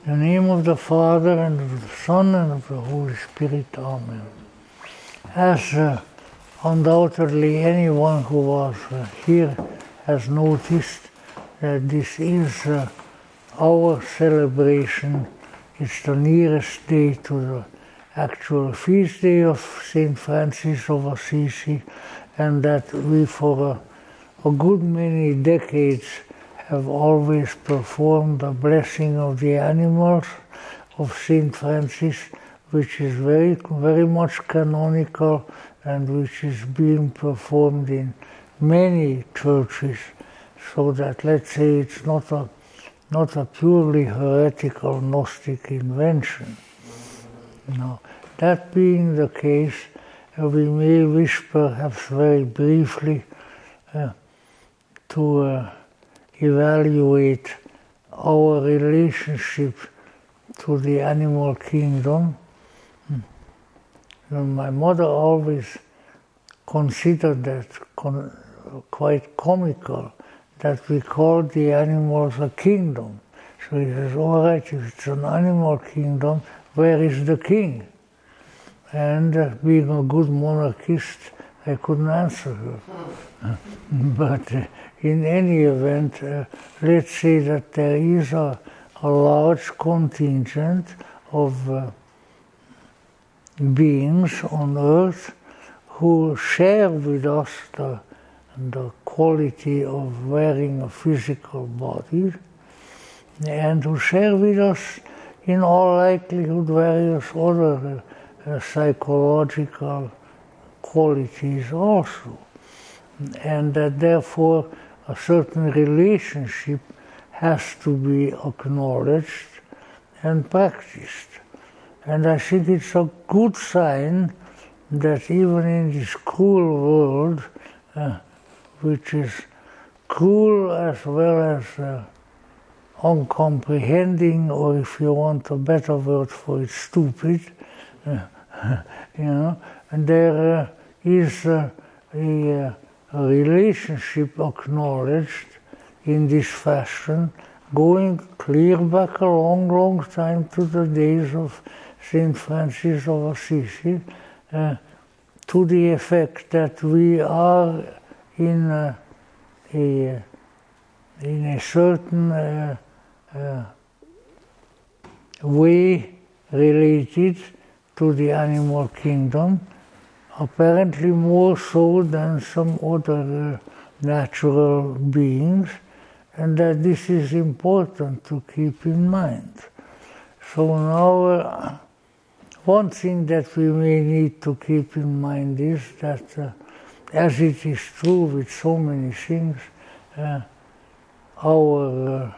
In the name of the Father, and of the Son, and of the Holy Spirit. Amen. As undoubtedly anyone who was here has noticed, that this is our celebration. It's the nearest day to the actual feast day of St. Francis of Assisi, and that we for a good many decades have always performed the blessing of the animals of St. Francis, which is very, very much canonical and which is being performed in many churches, so that, let's say, it's not a purely heretical Gnostic invention. No. That being the case, we may wish perhaps very briefly to evaluate our relationship to the animal kingdom. My mother always considered that quite comical, that we call the animals a kingdom. So he says, all right, if it's an animal kingdom, where is the king? And being a good monarchist, I couldn't answer her. But in any event, let's say that there is a large contingent of beings on earth who share with us the quality of wearing a physical body, and who share with us in all likelihood various other psychological qualities also, and that therefore a certain relationship has to be acknowledged and practiced. And I think it's a good sign that even in this cruel world, which is cruel as well as uncomprehending, or if you want a better word for it, stupid, and there is a relationship acknowledged in this fashion, going clear back a long, long time to the days of St. Francis of Assisi, to the effect that we are in a certain way related to the animal kingdom, apparently more so than some other natural beings, and that this is important to keep in mind. So now, one thing that we may need to keep in mind is that, as it is true with so many things, our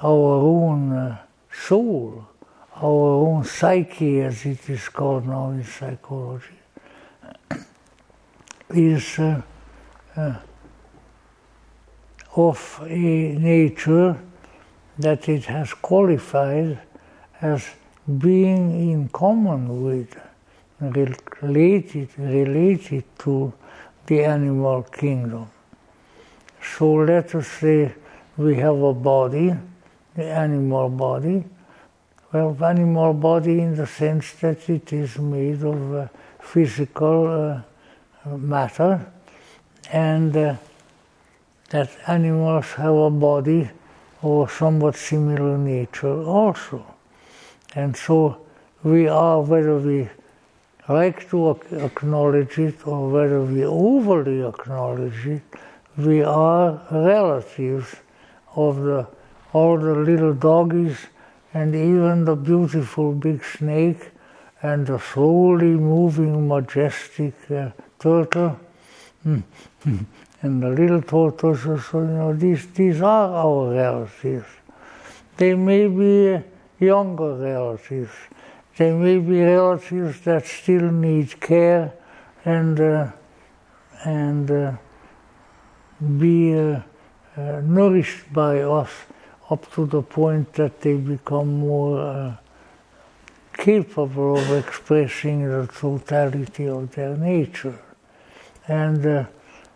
own soul, our own psyche, as it is called now in psychology, is of a nature that it has qualified as being in common with, related to the animal kingdom. So let us say we have a body, the animal body. Well, animal body in the sense that it is made of physical matter, and that animals have a body of somewhat similar nature also. And so we are, whether we like to acknowledge it or whether we overly acknowledge it, we are relatives of all the little doggies and even the beautiful big snake and the slowly moving majestic turtle and the little tortoises. So, these are our relatives. They may be younger relatives. They may be relatives that still need care and be nourished by us up to the point that they become more capable of expressing the totality of their nature. And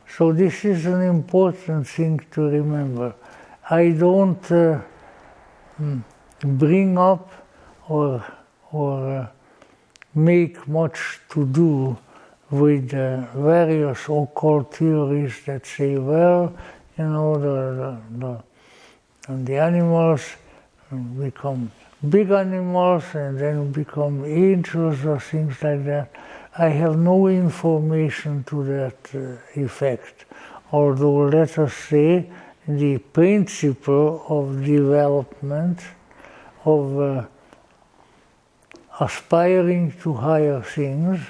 so this is an important thing to remember. I don't bring up or make much to do with various occult theories that say, well, you know, the animals become big animals and then become angels or things like that. I have no information to that effect. Although, let us say, the principle of development, of aspiring to higher things,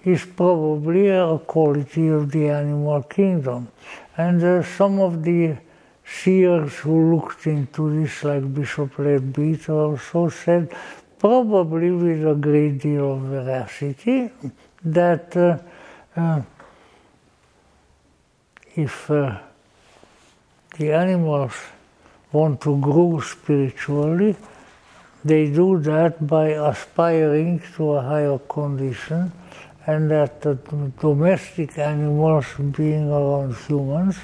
is probably a quality of the animal kingdom. And some of the seers who looked into this, like Bishop Leadbeater, also said, probably with a great deal of veracity, that if the animals want to grow spiritually, they do that by aspiring to a higher condition, and that the domestic animals, being around humans,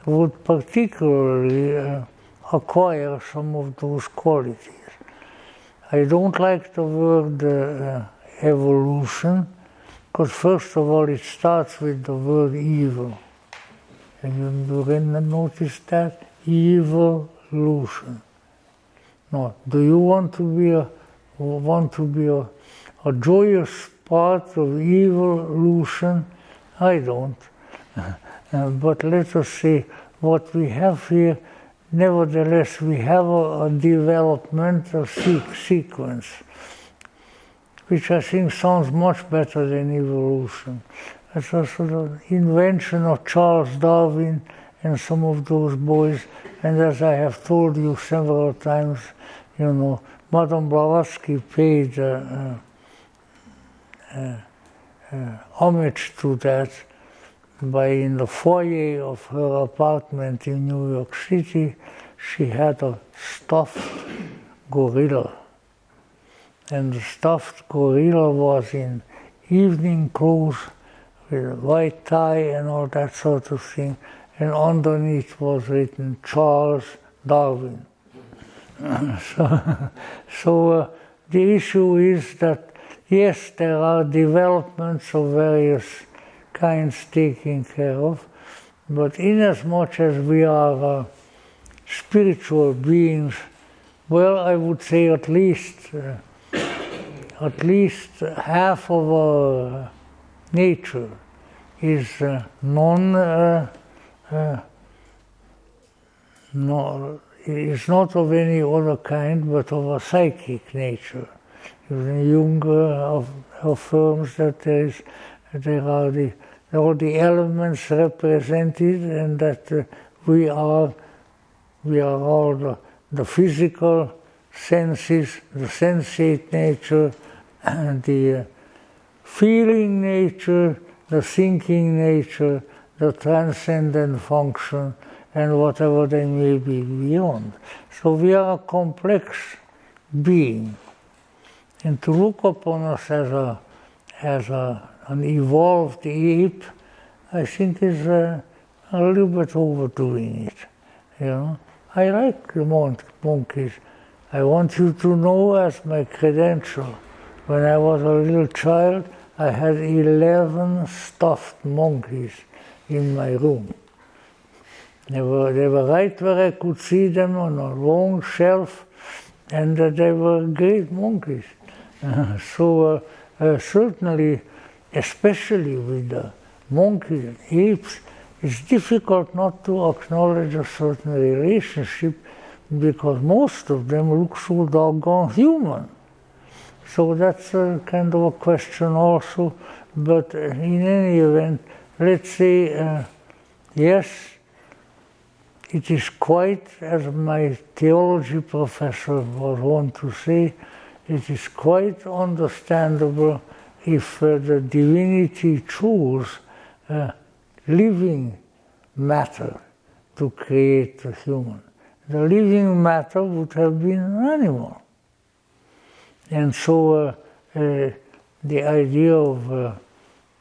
would particularly acquire some of those qualities. I don't like the word evolution, because first of all it starts with the word evil. And you notice that? Evolution. No, do you want to be a joyous part of evolution? I don't. But let us say what we have here, nevertheless, we have a developmental sequence, which I think sounds much better than evolution. It's also the invention of Charles Darwin and some of those boys, and as I have told you several times, you know, Madame Blavatsky paid homage to that by, in the foyer of her apartment in New York City, she had a stuffed gorilla. And the stuffed gorilla was in evening clothes with a white tie and all that sort of thing. And underneath was written Charles Darwin. So the issue is that, yes, there are developments of various kinds taken care of, but inasmuch as we are spiritual beings, well, I would say at least half of our nature is is not of any other kind, but of a psychic nature. Jung affirms that there are all the elements represented, and that we are all the physical senses, the sensate nature, and the feeling nature, the thinking nature, the transcendent function, and whatever they may be beyond. So we are a complex being. And to look upon us as an evolved ape, I think is a little bit overdoing it. You know, I like the monkeys. I want you to know, as my credential, when I was a little child, I had 11 stuffed monkeys in my room. They were right where I could see them on a long shelf, and they were great monkeys. So certainly, especially with the monkeys and apes, it's difficult not to acknowledge a certain relationship, because most of them look so doggone human. So that's a kind of a question also. But in any event, let's say, yes, it is quite, as my theology professor was wont to say, it is quite understandable if the divinity chose living matter to create the human. The living matter would have been an animal. And so the idea of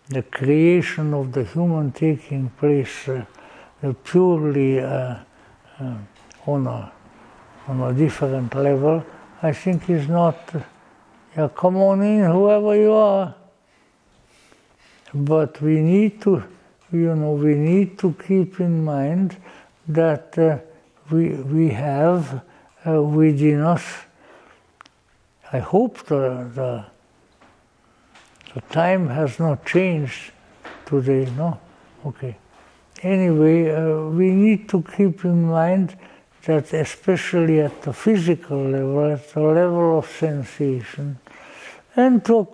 the creation of the human taking place purely on a different level, I think is not, come on in, whoever you are. But we need to, we need to keep in mind that we have within us, I hope the time has not changed today, no? Okay. Anyway, we need to keep in mind that especially at the physical level, at the level of sensation, and to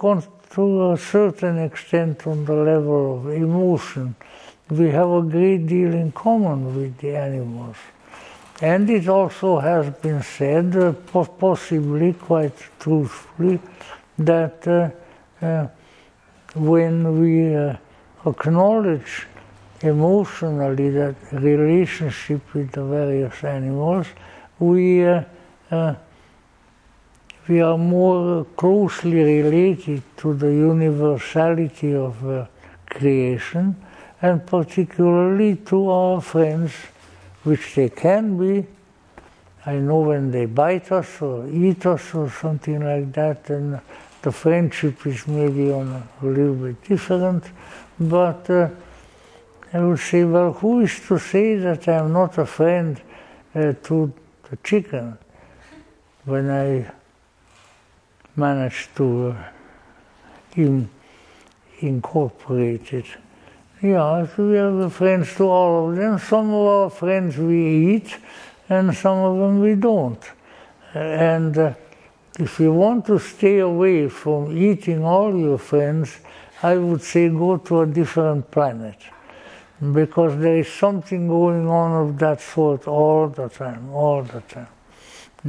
a certain extent on the level of emotion, we have a great deal in common with the animals. And it also has been said, possibly quite truthfully, that when we acknowledge emotionally that relationship with the various animals, we are more closely related to the universality of creation, and particularly to our friends, which they can be. I know when they bite us or eat us or something like that, and the friendship is maybe on a little bit different, but I would say, well, who is to say that I'm not a friend to the chicken when I manage to incorporate it? Yeah, so we are friends to all of them. Some of our friends we eat, and some of them we don't. And if you want to stay away from eating all your friends, I would say go to a different planet, because there is something going on of that sort all the time.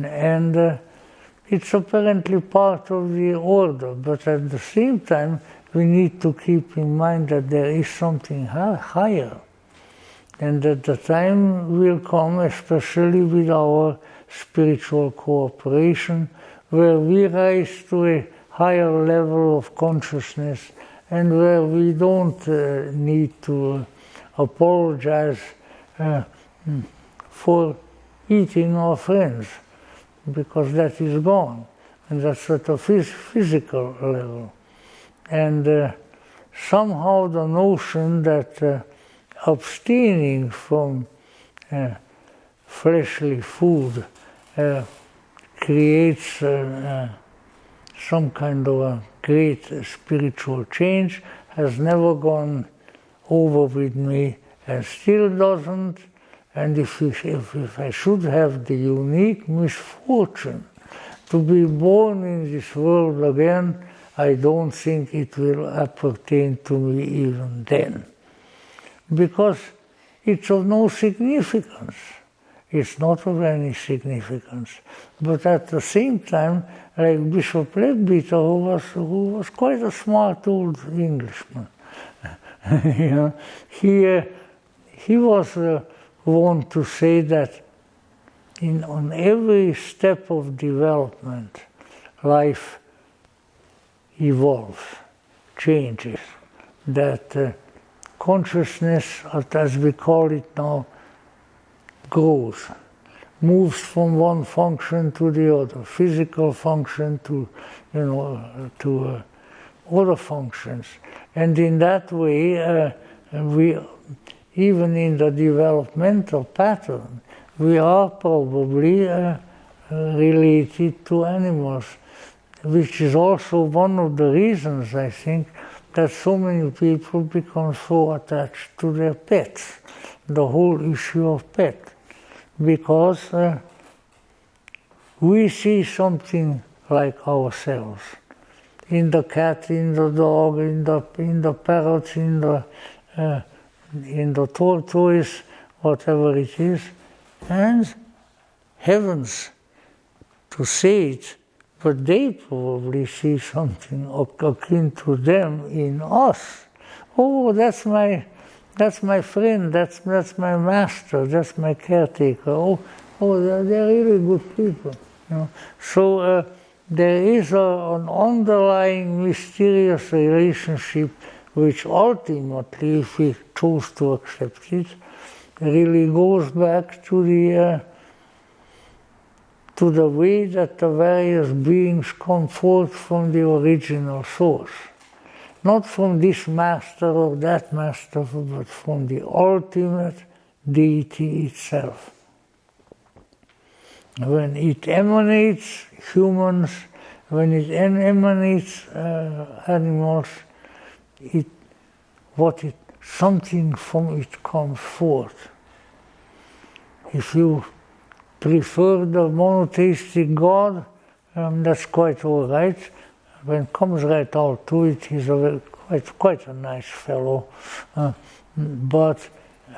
And it's apparently part of the order, but at the same time, we need to keep in mind that there is something higher, and that the time will come, especially with our spiritual cooperation, where we rise to a higher level of consciousness, and where we don't need to apologize for eating our friends, because that is gone, and that's at a physical level. And somehow the notion that abstaining from fleshly food creates some kind of a great spiritual change has never gone over with me, and still doesn't. And if I should have the unique misfortune to be born in this world again, I don't think it will appertain to me even then, because it's of no significance. It's not of any significance. But at the same time, like Bishop Leadbeater, who was quite a smart old Englishman, he was one to say that on every step of development, life evolves, changes, that consciousness, as we call it now, grows, moves from one function to the other, physical function to other functions. And in that way, we, even in the developmental pattern, we are probably related to animals, which is also one of the reasons, I think, that so many people become so attached to their pets, the whole issue of pet, because we see something like ourselves in the cat, in the dog, in the parrot, in the tortoise, whatever it is, and heavens to say it, but they probably see something akin to them in us. Oh, that's my friend, that's my master, that's my caretaker. Oh, they're really good people. So there is an underlying mysterious relationship which ultimately, if we choose to accept it, really goes back to to the way that the various beings come forth from the original source. Not from this master or that master, but from the ultimate deity itself. When it emanates humans, when it emanates animals, something from it comes forth. If you prefer the monotheistic God, that's quite all right. When it comes right out to it, he's quite a nice fellow. But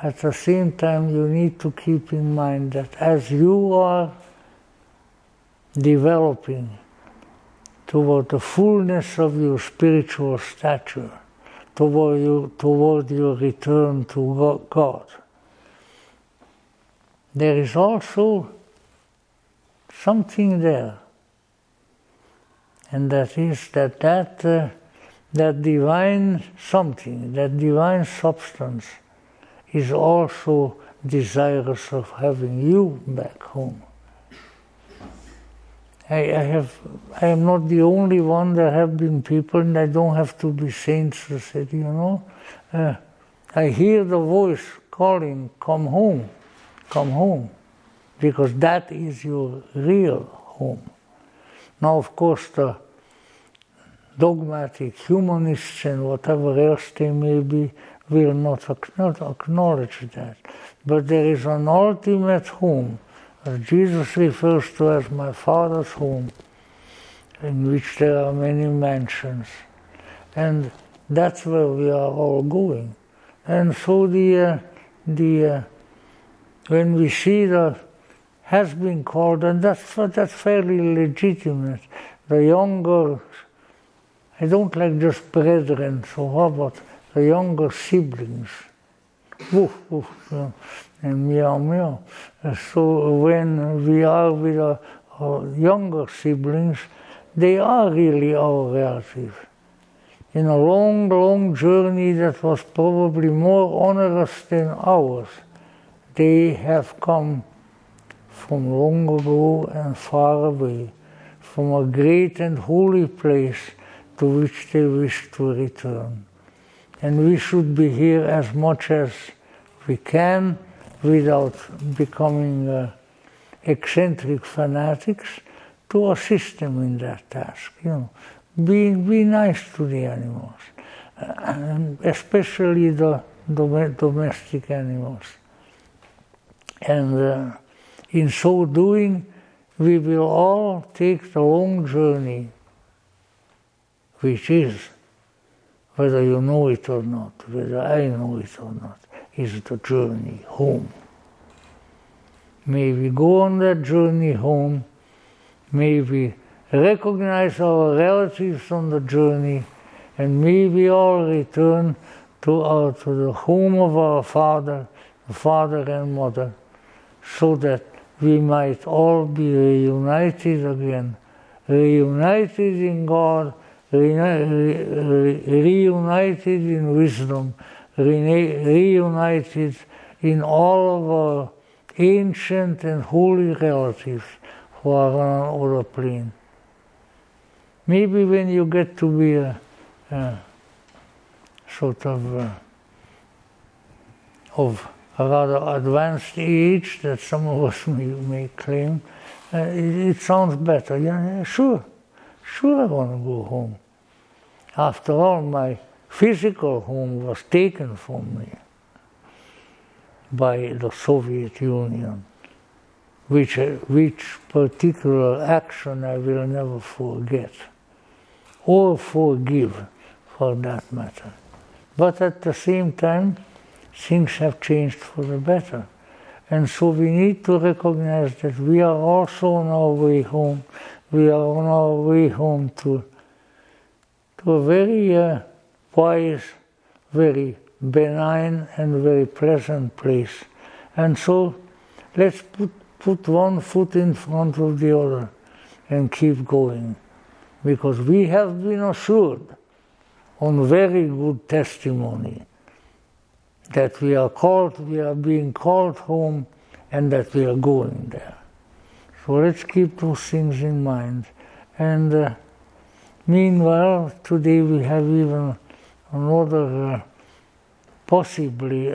at the same time, you need to keep in mind that as you are developing toward the fullness of your spiritual stature, toward your return to God, there is also something there. And that is that divine something, that divine substance is also desirous of having you back home. I am not the only one. There have been people, and I don't have to be saints who said, I hear the voice calling, come home, because that is your real home. Now, of course, the dogmatic humanists and whatever else they may be will not acknowledge that. But there is an ultimate home, as Jesus refers to as my Father's home, in which there are many mansions. And that's where we are all going. And so when we see that has been called, and that's fairly legitimate, the younger, I don't like just brethren, so how about the younger siblings? Woof, woof, and meow, meow. So when we are with our younger siblings, they are really our relatives. In a long, long journey that was probably more onerous than ours, they have come from long ago and far away, from a great and holy place to which they wish to return. And we should be here as much as we can without becoming eccentric fanatics to assist them in that task. Be nice to the animals, and especially the domestic animals. And in so doing, we will all take the long journey, which is, whether you know it or not, whether I know it or not, is the journey home. May we go on that journey home, may we recognize our relatives on the journey, and may we all return to the home of our father and mother, so that we might all be reunited again, reunited in God, reunited in wisdom, reunited in all of our ancient and holy relatives who are on another plane. Maybe when you get to be a sort of a rather advanced age that some of us may claim, it sounds better. Yeah, sure I want to go home. After all, my physical home was taken from me by the Soviet Union, which particular action I will never forget, or forgive for that matter. But at the same time, things have changed for the better. And so we need to recognize that we are also on our way home. We are on our way home to a very wise, very benign and very pleasant place. And so let's put one foot in front of the other and keep going. Because we have been assured on very good testimony that we are being called home, and that we are going there. So So let's keep those things in mind. And meanwhile, today we have even another possibly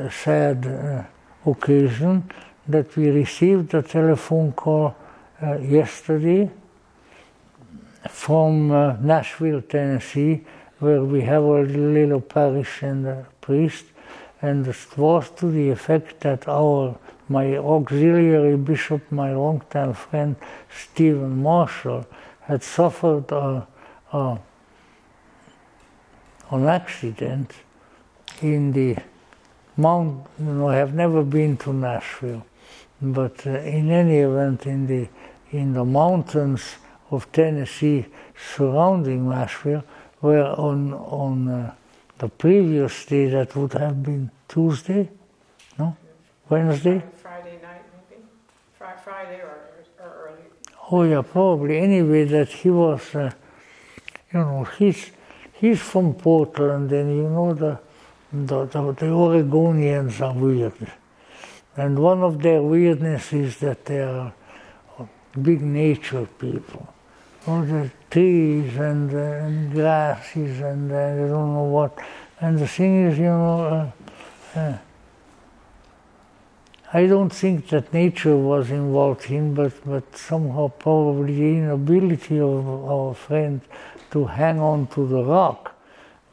sad occasion, that we received a telephone call yesterday from Nashville, Tennessee, where we have a little parish and a priest, and it was to the effect that my auxiliary bishop, my longtime friend Stephan Marshall, had suffered an accident in the mount. I have never been to Nashville, but in any event, in the mountains of Tennessee surrounding Nashville, where on the previous day, that would have been Tuesday, no? Wednesday? Friday night, maybe? Friday or early. Oh yeah, probably. Anyway, that he was, he's from Portland, and the Oregonians are weird. And one of their weirdness is that they are big nature people. All the trees and grasses and I don't know what. And the thing is, I don't think that nature was involved in, but somehow probably the inability of our friend to hang on to the rock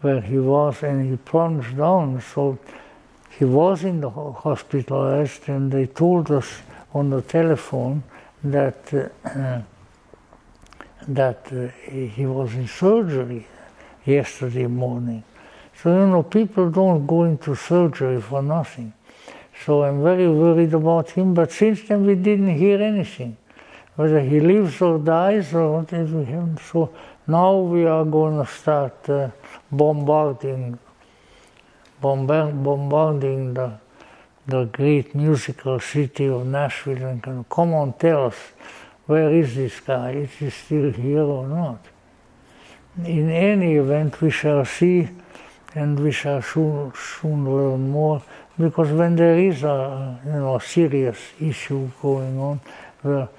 where he was, and he plunged down. So he was in the hospitalized, and they told us on the telephone that he was in surgery yesterday morning. So, people don't go into surgery for nothing. So I'm very worried about him, but since then we didn't hear anything, whether he lives or dies or whatever. So now we are going to start bombarding the great musical city of Nashville, and come on, tell us, where is this guy? Is he still here or not? In any event, we shall see, and we shall soon learn more, because when there is a serious issue going on, well,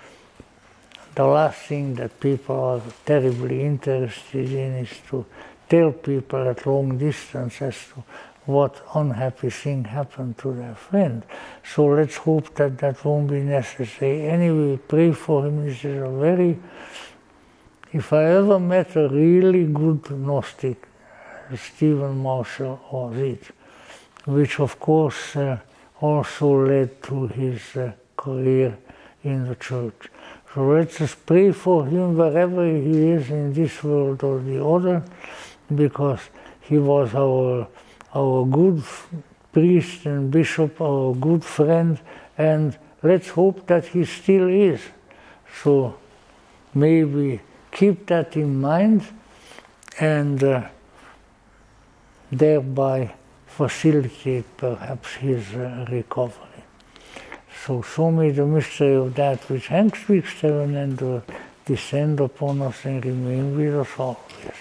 the last thing that people are terribly interested in is to tell people at long distance as to what unhappy thing happened to their friend. So let's hope that that won't be necessary. Anyway, pray for him. This is a if I ever met a really good Gnostic, Stephan Marshall was it, which of course also led to his career in the church. So let's just pray for him wherever he is in this world or the other, because he was our good priest and bishop, our good friend, and let's hope that he still is. So maybe keep that in mind, and thereby facilitate perhaps his recovery. So may the mystery of that which hangs between heaven and earth descend upon us and remain with us always.